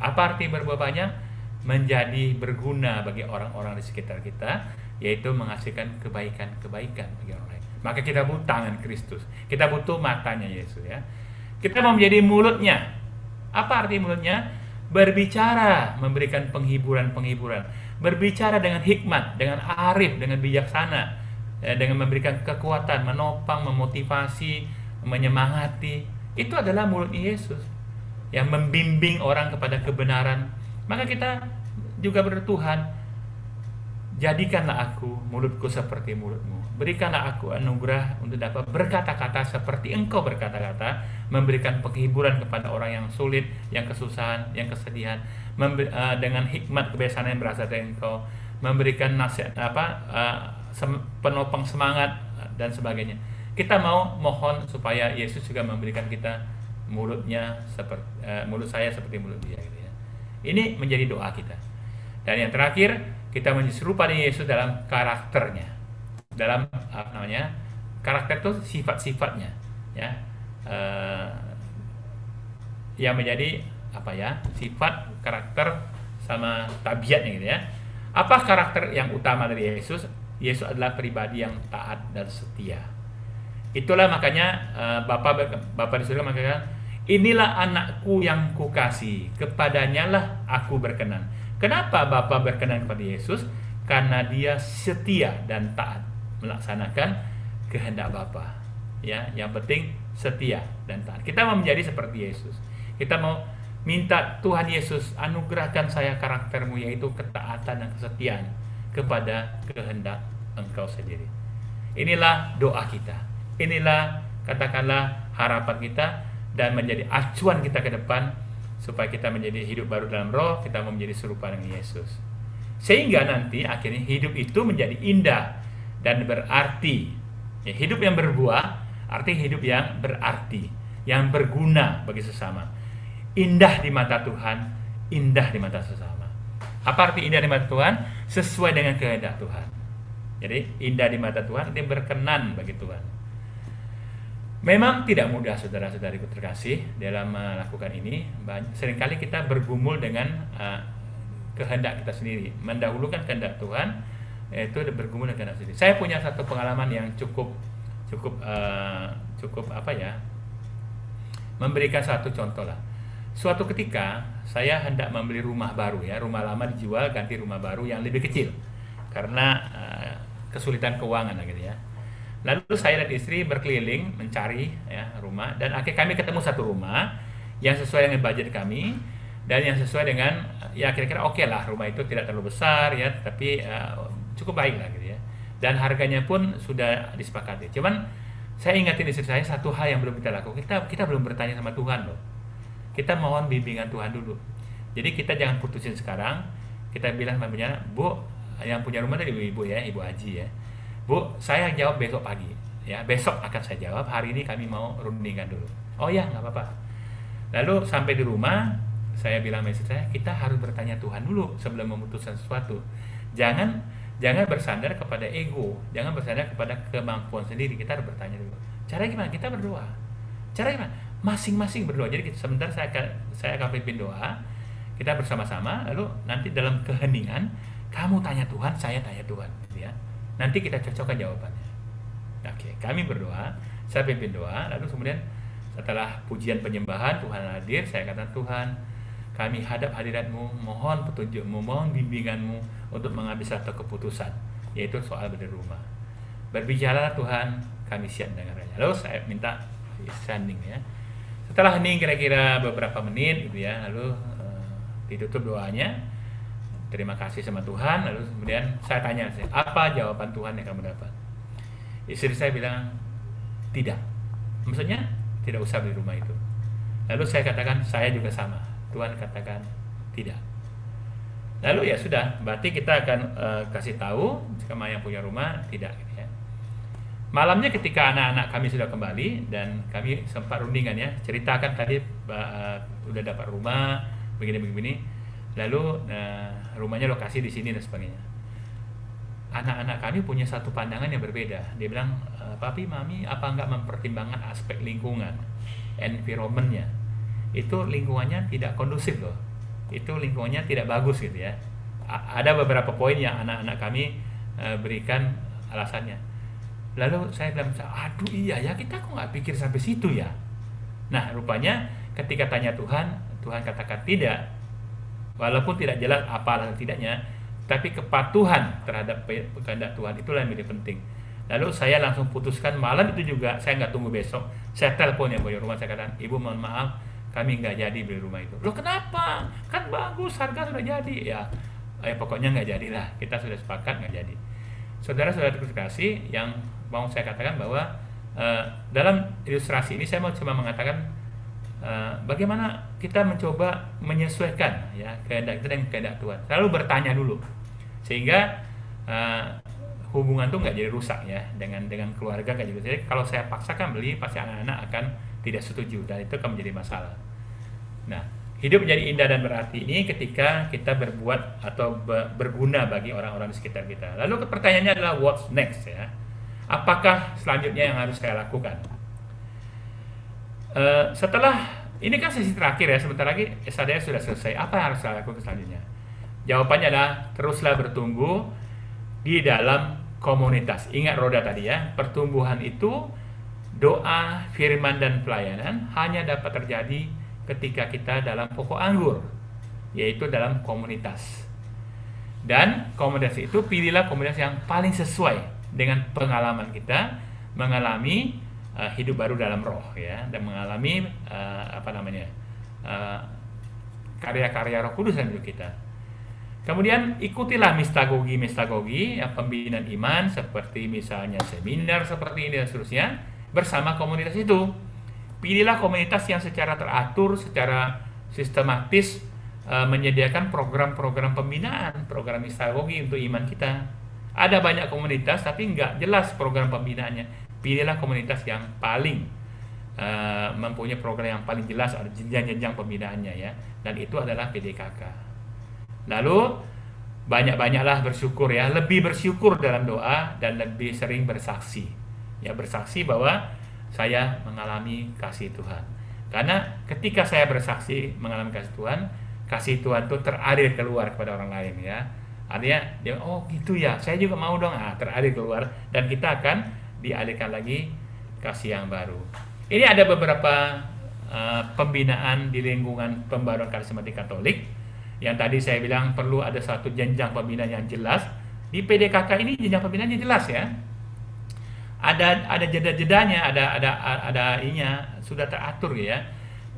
Apa arti berbuah banyak? Menjadi berguna bagi orang-orang di sekitar kita, yaitu menghasilkan kebaikan-kebaikan bagi orang lain. Maka kita butuh tangan Kristus, kita butuh matanya Yesus, ya. Kita mau menjadi mulutnya. Apa arti mulutnya? Berbicara, memberikan penghiburan-penghiburan, berbicara dengan hikmat, dengan arif, dengan bijaksana, ya, dengan memberikan kekuatan, menopang, memotivasi, menyemangati. Itu adalah mulutnya Yesus yang membimbing orang kepada kebenaran. Maka kita juga berdoa, Tuhan, jadikanlah aku mulutku seperti mulut-Mu. Berikanlah aku anugerah untuk dapat berkata-kata seperti Engkau berkata-kata, memberikan penghiburan kepada orang yang sulit, yang kesusahan, yang kesedihan, dengan hikmat kebiasaan yang berasal dari Engkau, memberikan nasihat penopang semangat dan sebagainya. Kita mau mohon supaya Yesus juga memberikan kita mulutnya seperti mulut saya seperti mulut Dia, gitu ya. Ini menjadi doa kita. Dan yang terakhir, kita menjadi serupa dengan Yesus dalam karakternya. Dalam karakter itu sifat-sifatnya, ya. Yang menjadi sifat, karakter sama tabiatnya, gitu ya. Apa karakter yang utama dari Yesus? Yesus adalah pribadi yang taat dan setia. Itulah makanya Bapa di surga mengatakan, inilah anakku yang kukasihi, kepadanya lah aku berkenan. Kenapa Bapa berkenan kepada Yesus? Karena dia setia dan taat melaksanakan kehendak Bapa. Ya, yang penting setia dan taat. Kita mau menjadi seperti Yesus. Kita mau minta, Tuhan Yesus, anugerahkan saya karakter-Mu, yaitu ketaatan dan kesetiaan kepada kehendak Engkau sendiri. Inilah doa kita. Inilah katakanlah harapan kita dan menjadi acuan kita ke depan supaya kita menjadi hidup baru dalam roh, kita mau menjadi serupa dengan Yesus. Sehingga nanti akhirnya hidup itu menjadi indah dan berarti. Ya, hidup yang berbuah artinya hidup yang berarti, yang berguna bagi sesama. Indah di mata Tuhan, indah di mata sesama. Apa arti indah di mata Tuhan? Sesuai dengan kehendak Tuhan. Jadi indah di mata Tuhan itu berkenan bagi Tuhan. Memang tidak mudah saudara-saudariku terkasih dalam melakukan ini. Seringkali kita bergumul dengan kehendak kita sendiri, mendahulukan kehendak Tuhan, yaitu bergumul dengan kehendak sendiri. Saya punya satu pengalaman yang cukup memberikan satu contoh lah. Suatu ketika saya hendak membeli rumah baru ya, rumah lama dijual ganti rumah baru yang lebih kecil karena kesulitan keuangan gitu ya. Lalu saya dan istri berkeliling mencari ya rumah, dan akhirnya kami ketemu satu rumah yang sesuai dengan budget kami dan yang sesuai dengan ya kira-kira oke lah, rumah itu tidak terlalu besar ya, tapi cukup baik lah gitu ya. Dan harganya pun sudah disepakati. Cuman saya ingatin istri saya satu hal yang belum kita lakukan. Kita belum bertanya sama Tuhan loh. Kita mohon bimbingan Tuhan dulu. Jadi kita jangan putusin sekarang. Kita bilang sama punya, Bu, yang punya rumah tadi ibu ya, Ibu Haji ya. Bu, saya jawab besok pagi. Ya, besok akan saya jawab. Hari ini kami mau rundingkan dulu. Oh ya, nggak apa-apa. Lalu sampai di rumah, saya bilang sama istri saya, kita harus bertanya Tuhan dulu sebelum memutuskan sesuatu. Jangan bersandar kepada ego, jangan bersandar kepada kemampuan sendiri. Kita harus bertanya dulu. Cara gimana? Kita berdoa. Cara gimana? Masing-masing berdoa. Jadi sebentar saya akan pimpin doa. Kita bersama-sama. Lalu nanti dalam keheningan, kamu tanya Tuhan, saya tanya Tuhan. Ya. Nanti kita cocokkan jawabannya. Oke, kami berdoa, saya pimpin doa, lalu kemudian setelah pujian penyembahan, Tuhan hadir, saya katakan, Tuhan, kami hadap hadirat-Mu, mohon petunjuk-Mu, mohon bimbingan-Mu untuk mengambil satu keputusan, yaitu soal beli rumah. Berbicara Tuhan, kami siap mendengarnya. Lalu saya minta standing ya. Setelah hening kira-kira beberapa menit gitu ya, lalu ditutup doanya. Terima kasih sama Tuhan. Lalu kemudian saya tanya, apa jawaban Tuhan yang kamu dapat? Istri saya bilang, tidak. Maksudnya, tidak usah beli rumah itu. Lalu saya katakan, saya juga sama. Tuhan katakan, tidak. Lalu ya sudah, berarti kita akan kasih tahu sama yang punya rumah, tidak. Gitu ya. Malamnya ketika anak-anak kami sudah kembali, dan kami sempat rundingan ya, ceritakan tadi udah dapat rumah, begini-begini. Lalu rumahnya lokasi di sini dan sebagainya. Anak-anak kami punya satu pandangan yang berbeda. Dia bilang, Papi, Mami, apa enggak mempertimbangkan aspek lingkungan, environmentnya? Itu lingkungannya tidak kondusif loh. Itu lingkungannya tidak bagus gitu ya. Ada beberapa poin yang anak-anak kami berikan alasannya. Lalu saya bilang, aduh iya ya, kita kok nggak pikir sampai situ ya. Nah rupanya ketika tanya Tuhan, Tuhan katakan tidak. Walaupun tidak jelas apa alasan tidaknya, tapi kepatuhan terhadap kehendak Tuhan itulah yang lebih penting. Lalu saya langsung putuskan malam itu juga, saya nggak tunggu besok, saya telepon yang punya rumah, saya katakan, Ibu mohon maaf, kami nggak jadi beli rumah itu. Loh kenapa? Kan bagus, harga sudah jadi. Ya pokoknya nggak jadilah, kita sudah sepakat nggak jadi. Saudara-saudara terkasih, yang mau saya katakan bahwa dalam ilustrasi ini saya mau cuma mengatakan bagaimana kita mencoba menyesuaikan ya kehendak kita dengan kehendak Tuhan. Selalu bertanya dulu sehingga hubungan tuh nggak jadi rusak ya dengan keluarga kayak gitu. Jadi kalau saya paksakan beli, pasti anak-anak akan tidak setuju dan itu akan menjadi masalah. Nah, hidup menjadi indah dan berarti ini ketika kita berbuat atau berguna bagi orang-orang di sekitar kita. Lalu pertanyaannya adalah what's next ya? Apakah selanjutnya yang harus saya lakukan? Setelah ini kan sesi terakhir ya, sebentar lagi SADS sudah selesai. Apa yang harus saya lakukan selanjutnya? Jawabannya adalah teruslah bertumbuh di dalam komunitas. Ingat roda tadi ya, pertumbuhan itu doa, firman dan pelayanan hanya dapat terjadi ketika kita dalam pokok anggur, yaitu dalam komunitas. Dan komunitas itu pilihlah komunitas yang paling sesuai dengan pengalaman kita mengalami hidup baru dalam roh ya, dan mengalami karya-karya Roh Kudus dalam hidup kita. Kemudian ikutilah mistagogi ya, pembinaan iman seperti misalnya seminar seperti ini dan seterusnya bersama komunitas itu. Pilihlah komunitas yang secara teratur, secara sistematis menyediakan program-program pembinaan, program mistagogi untuk iman kita. Ada banyak komunitas tapi nggak jelas program pembinaannya. Pilihlah komunitas yang paling mempunyai program yang paling jelas, ada jenjang-jenjang pembinaannya ya, dan itu adalah PDKK. Lalu banyak-banyaklah bersyukur ya, lebih bersyukur dalam doa dan lebih sering bersaksi. Ya, bersaksi bahwa saya mengalami kasih Tuhan. Karena ketika saya bersaksi mengalami kasih Tuhan itu teralir keluar kepada orang lain ya. Artinya dia, oh gitu ya, saya juga mau dong, teralir keluar dan kita akan dialihkan lagi kasih yang baru. Ini ada beberapa pembinaan di lingkungan pembaruan karismatik Katolik yang tadi saya bilang perlu ada satu jenjang pembinaan yang jelas. Di PDKK ini jenjang pembinaannya jelas ya. Ada jeda-jedanya, ada ininya sudah teratur ya.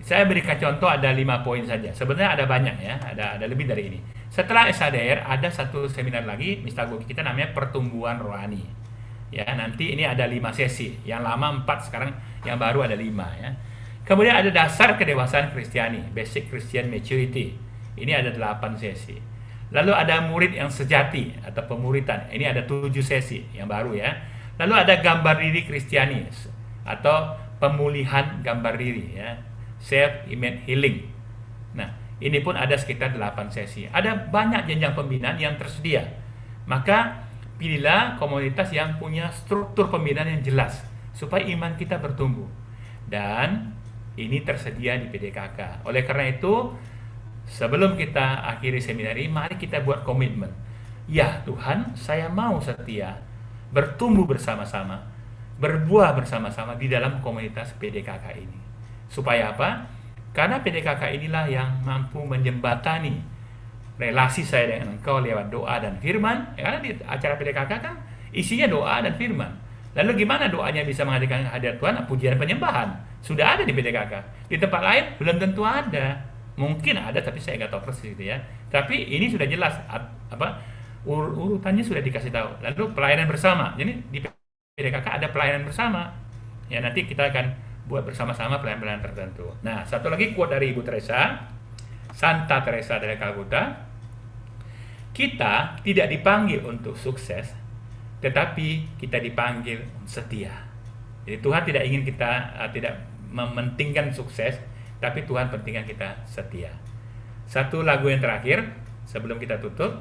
Saya berikan contoh ada 5 poin saja. Sebenarnya ada banyak ya, ada lebih dari ini. Setelah SHDR ada satu seminar lagi, mistagogi kita namanya pertumbuhan rohani. Ya, nanti ini ada 5 sesi. Yang lama 4, sekarang yang baru ada 5 ya. Kemudian ada dasar kedewasaan Kristiani, basic Christian maturity. Ini ada 8 sesi. Lalu ada murid yang sejati atau pemuritan. Ini ada 7 sesi yang baru ya. Lalu ada gambar diri Kristiani atau pemulihan gambar diri ya. Self image healing. Nah, ini pun ada sekitar 8 sesi. Ada banyak jenjang pembinaan yang tersedia. Maka pilihlah komunitas yang punya struktur pembinaan yang jelas supaya iman kita bertumbuh. Dan ini tersedia di PDKK. Oleh karena itu, sebelum kita akhiri seminar ini, mari kita buat komitmen. Ya Tuhan, saya mau setia, bertumbuh bersama-sama, berbuah bersama-sama di dalam komunitas PDKK ini. Supaya apa? Karena PDKK inilah yang mampu menjembatani relasi saya dengan engkau lewat doa dan firman. Ya, karena di acara PDKK kan isinya doa dan firman. Lalu gimana doanya bisa menghadirkan hadirat Tuhan? Pujian penyembahan. Sudah ada di PDKK. Di tempat lain belum tentu ada. Mungkin ada tapi saya nggak tahu persis gitu ya. Tapi ini sudah jelas urutannya sudah dikasih tahu. Lalu pelayanan bersama. Jadi di PDKK ada pelayanan bersama. Ya, nanti kita akan buat bersama-sama pelayanan tertentu. Nah, satu lagi quote dari Ibu Teresa, Santa Teresa dari Calcutta. Kita tidak dipanggil untuk sukses, tetapi kita dipanggil setia. Jadi Tuhan tidak ingin kita tidak mementingkan sukses, tapi Tuhan pentingkan kita setia. Satu lagu yang terakhir sebelum kita tutup.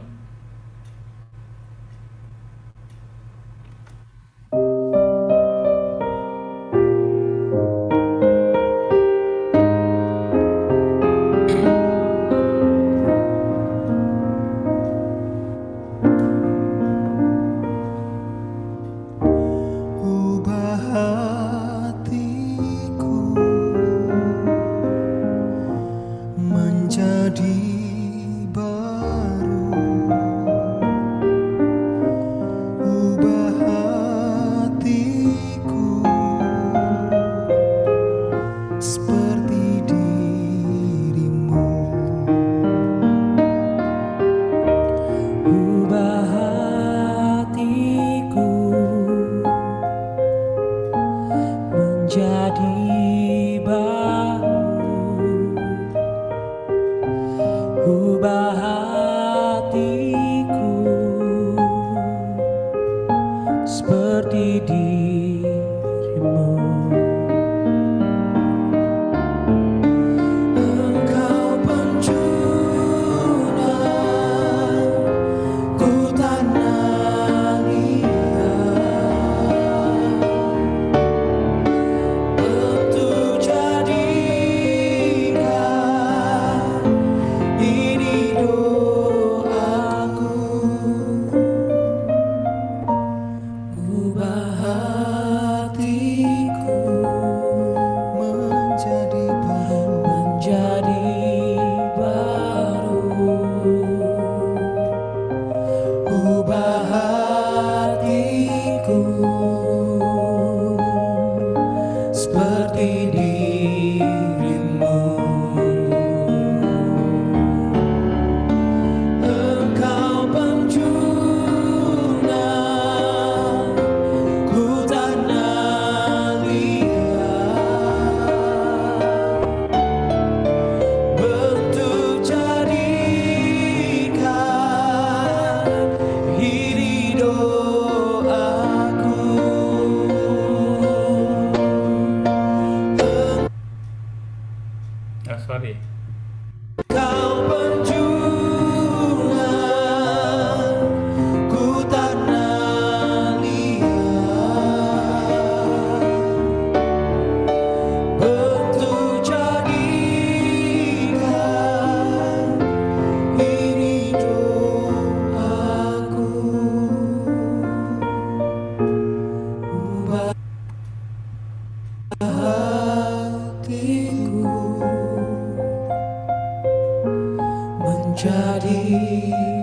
jadi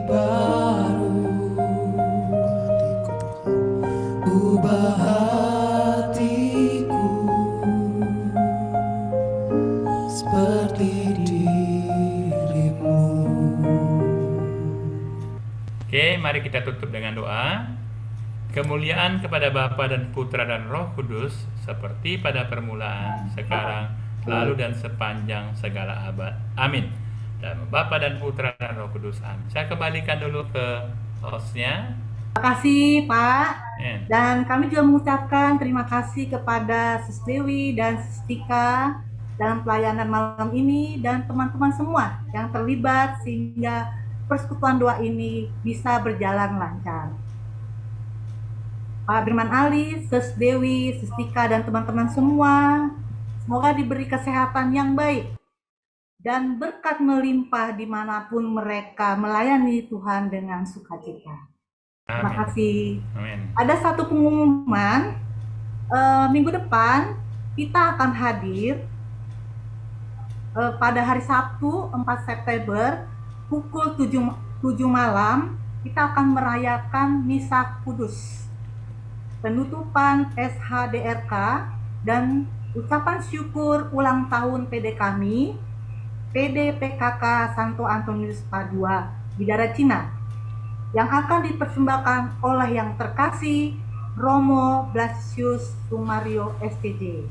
baru. Ubah hatiku seperti dirimu. Oke, mari kita tutup dengan doa. Kemuliaan kepada Bapa dan Putra dan Roh Kudus seperti pada permulaan, sekarang, selalu dan sepanjang segala abad. Amin. Dan Bapa dan Putra dan Roh Kudus. Amin. Saya kembalikan dulu ke hostnya. Terima kasih Pak. Ya. Dan kami juga mengucapkan terima kasih kepada Sis Dewi dan Sis Tika dalam pelayanan malam ini dan teman-teman semua yang terlibat sehingga persekutuan doa ini bisa berjalan lancar. Pak Birman Ali, Sis Dewi, Sis Tika dan teman-teman semua, semoga diberi kesehatan yang baik dan berkat melimpah dimanapun mereka melayani Tuhan dengan sukacita. Terima Amin. kasih. Amin. Ada satu pengumuman, minggu depan kita akan hadir pada hari Sabtu 4 September pukul 7 malam. Kita akan merayakan Misa Kudus, penutupan SHDRK dan ucapan syukur ulang tahun PD kami, PD PKK Santo Antonius Padua Bidara Cina, yang akan dipersembahkan oleh yang terkasih Romo Blasius Sumario STJ.